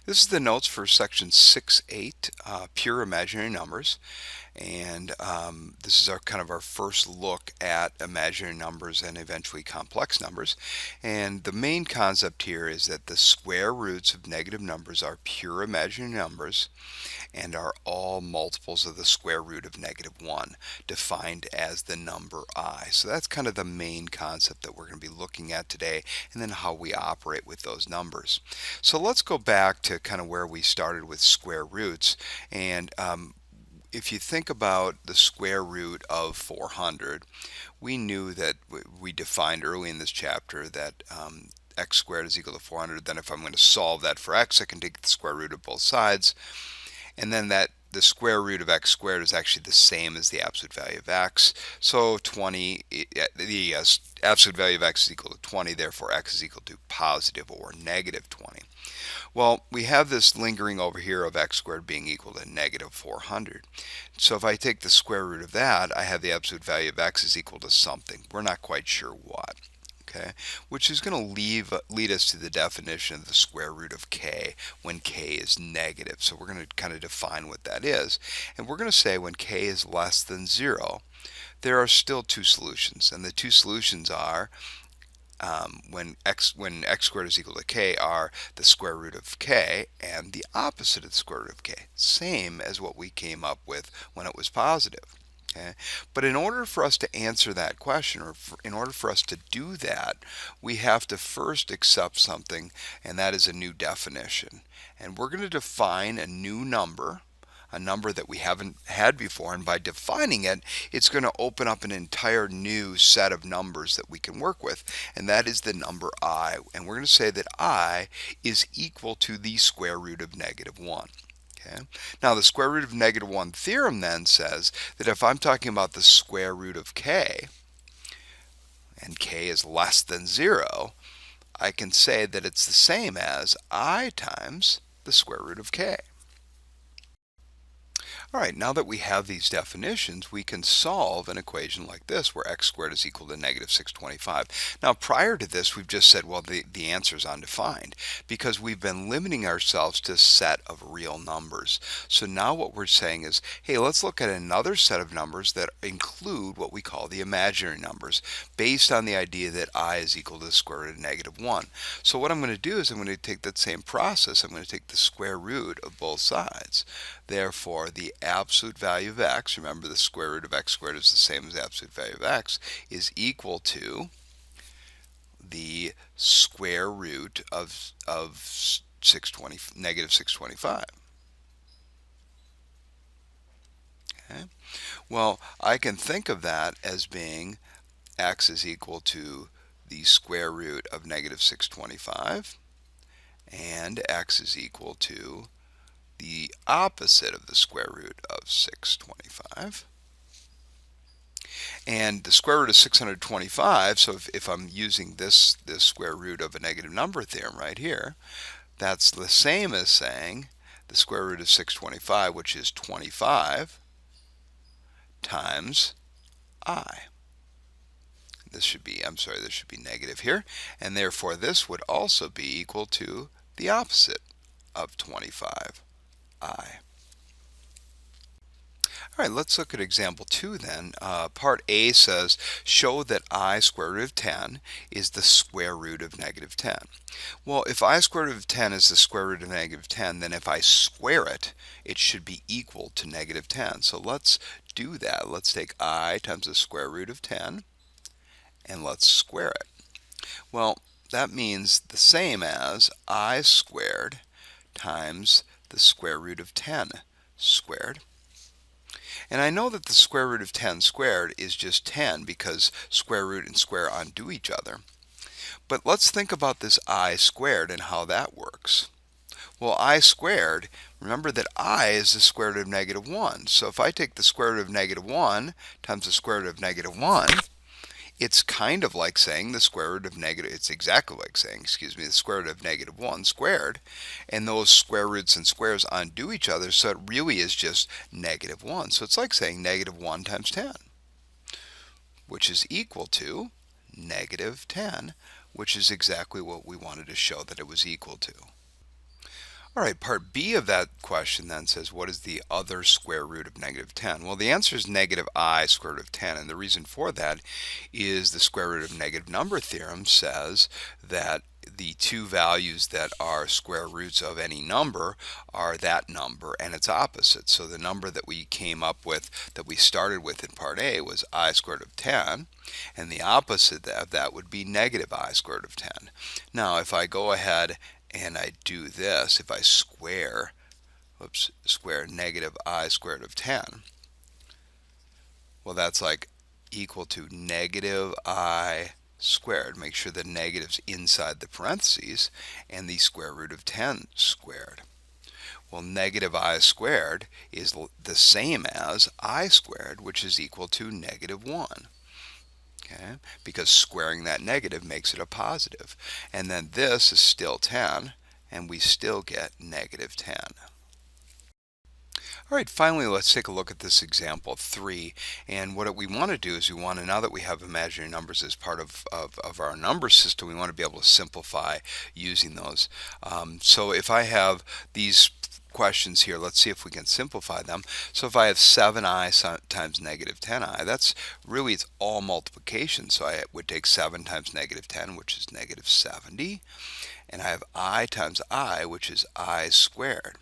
This is the notes for section 6.8, pure imaginary numbers. And this is our kind of our first look at imaginary numbers and eventually complex numbers. And the main concept here is that the square roots of negative numbers are pure imaginary numbers and are all multiples of the square root of -1, defined as the number I. So that's kind of the main concept that we're going to be looking at today, and then how we operate with those numbers. So let's go back to kind of where we started with square roots. And if you think about the square root of 400, we knew that we defined early in this chapter that x squared is equal to 400. Then if I'm going to solve that for x, I can take the square root of both sides, and then that the square root of x squared is actually the same as the absolute value of x. So 20, the absolute value of x is equal to 20, therefore x is equal to positive or negative 20. Well, we have this lingering over here of x squared being equal to negative 400. So if I take the square root of that, I have the absolute value of x is equal to something. We're not quite sure what. Okay, which is going to lead us to the definition of the square root of k when k is negative. So we're going to kind of define what that is. And we're going to say when k is less than 0, there are still two solutions. And the two solutions are when x squared is equal to k are the square root of k and the opposite of the square root of k, same as what we came up with when it was positive. Okay? But in order for us to answer that question, or in order for us to do that, we have to first accept something, and that is a new definition. And we're going to define a new number, a number that we haven't had before, and by defining it, it's going to open up an entire new set of numbers that we can work with, and that is the number I. And we're going to say that I is equal to the square root of -1. Okay. Now the square root of -1 theorem then says that if I'm talking about the square root of k, and k is less than 0, I can say that it's the same as I times the square root of k. All right, now that we have these definitions, we can solve an equation like this, where x squared is equal to -625. Now, prior to this, we've just said, well, the answer is undefined, because we've been limiting ourselves to a set of real numbers. So now what we're saying is, hey, let's look at another set of numbers that include what we call the imaginary numbers, based on the idea that I is equal to the square root of -1. So what I'm going to do is I'm going to take that same process. I'm going to take the square root of both sides. Therefore, the absolute value of x, remember the square root of x squared is the same as the absolute value of x, is equal to the square root of -625. Okay? Well, I can think of that as being x is equal to the square root of -625, and x is equal to the opposite of the square root of 625. And the square root of 625, so if I'm using this square root of a negative number theorem right here, that's the same as saying the square root of 625, which is 25, times I. This should be, this should be negative here, and therefore this would also be equal to the opposite of 25, I. All right, let's look at example 2 then. Part A says, show that I square root of 10 is the square root of -10. Well, if I square root of 10 is the square root of -10, then if I square it, it should be equal to -10. So let's do that. Let's take I times the square root of 10, and let's square it. Well, that means the same as I squared times the square root of 10 squared. And I know that the square root of 10 squared is just 10, because square root and square undo each other. But let's think about this I squared and how that works. Well, I squared, remember that I is the square root of -1. So if I take the square root of -1 times the square root of -1, it's kind of like saying the square root of it's exactly like saying, the square root of -1 squared, and those square roots and squares undo each other, so it really is just -1. So it's like saying -1 times 10, which is equal to -10, which is exactly what we wanted to show that it was equal to. All right, part B of that question then says, what is the other square root of negative 10? Well, the answer is negative I square root of 10, and the reason for that is the square root of negative number theorem says that the two values that are square roots of any number are that number and its opposite. So the number that we came up with, that we started with in part A, was I squared root of 10, and the opposite of that would be negative I squared root of 10. Now, if I go ahead and I do this, if I square negative I squared root of 10, well, that's like equal to negative I squared. Make sure the negative's inside the parentheses, and the square root of 10 squared. Well, negative I squared is the same as I squared, which is equal to negative 1. Okay, because squaring that negative makes it a positive. And then this is still 10, and we still get negative 10. All right, finally, let's take a look at this example 3. And what we want to do is we want to, now that we have imaginary numbers as part of our number system, we want to be able to simplify using those. So if I have these questions here, let's see if we can simplify them. So if I have 7i times negative 10i, that's really, it's all multiplication. So I would take 7 times negative 10, which is negative 70. And I have I times I, which is I squared.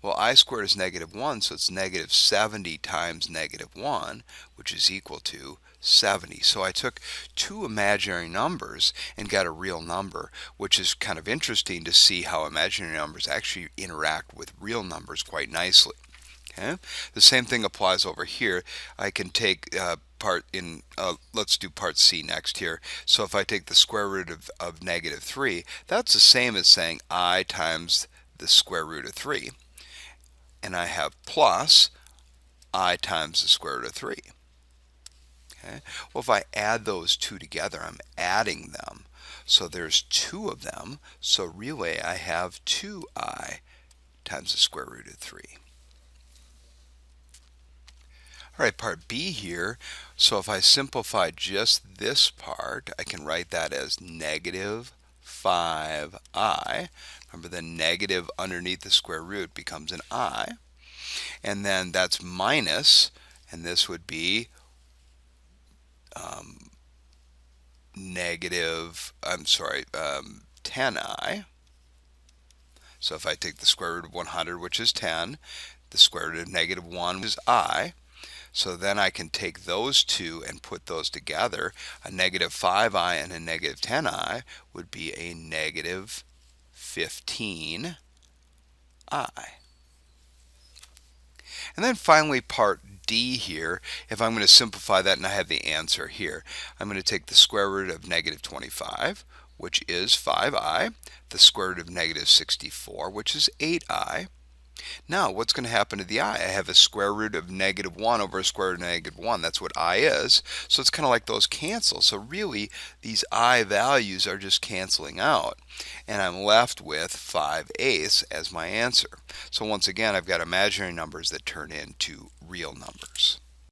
Well, I squared is negative 1, so it's negative 70 times negative 1, which is equal to 70. So I took two imaginary numbers and got a real number, which is kind of interesting to see how imaginary numbers actually interact with real numbers quite nicely. Okay? The same thing applies over here. I can take let's do part C next here. So if I take the square root of negative 3, that's the same as saying I times the square root of 3. And I have plus I times the square root of 3. Okay? Well, if I add those two together, I'm adding them. So there's two of them. So really, I have 2I times the square root of 3. All right, part B here. So if I simplify just this part, I can write that as negative 5I. Remember, the negative underneath the square root becomes an I. And then that's minus, and this would be negative, 10I. So if I take the square root of 100, which is 10, the square root of negative 1 is I. So then I can take those two and put those together. A negative 5I and a negative 10I would be a negative 15I. And then finally part D here, if I'm going to simplify that and I have the answer here, I'm going to take the square root of negative 25, which is 5I, the square root of negative 64, which is 8I. Now, what's going to happen to the I? I have a square root of negative 1 over a square root of negative 1. That's what I is. So it's kind of like those cancel. So really, these I values are just canceling out. And I'm left with 5/8 as my answer. So once again, I've got imaginary numbers that turn into real numbers.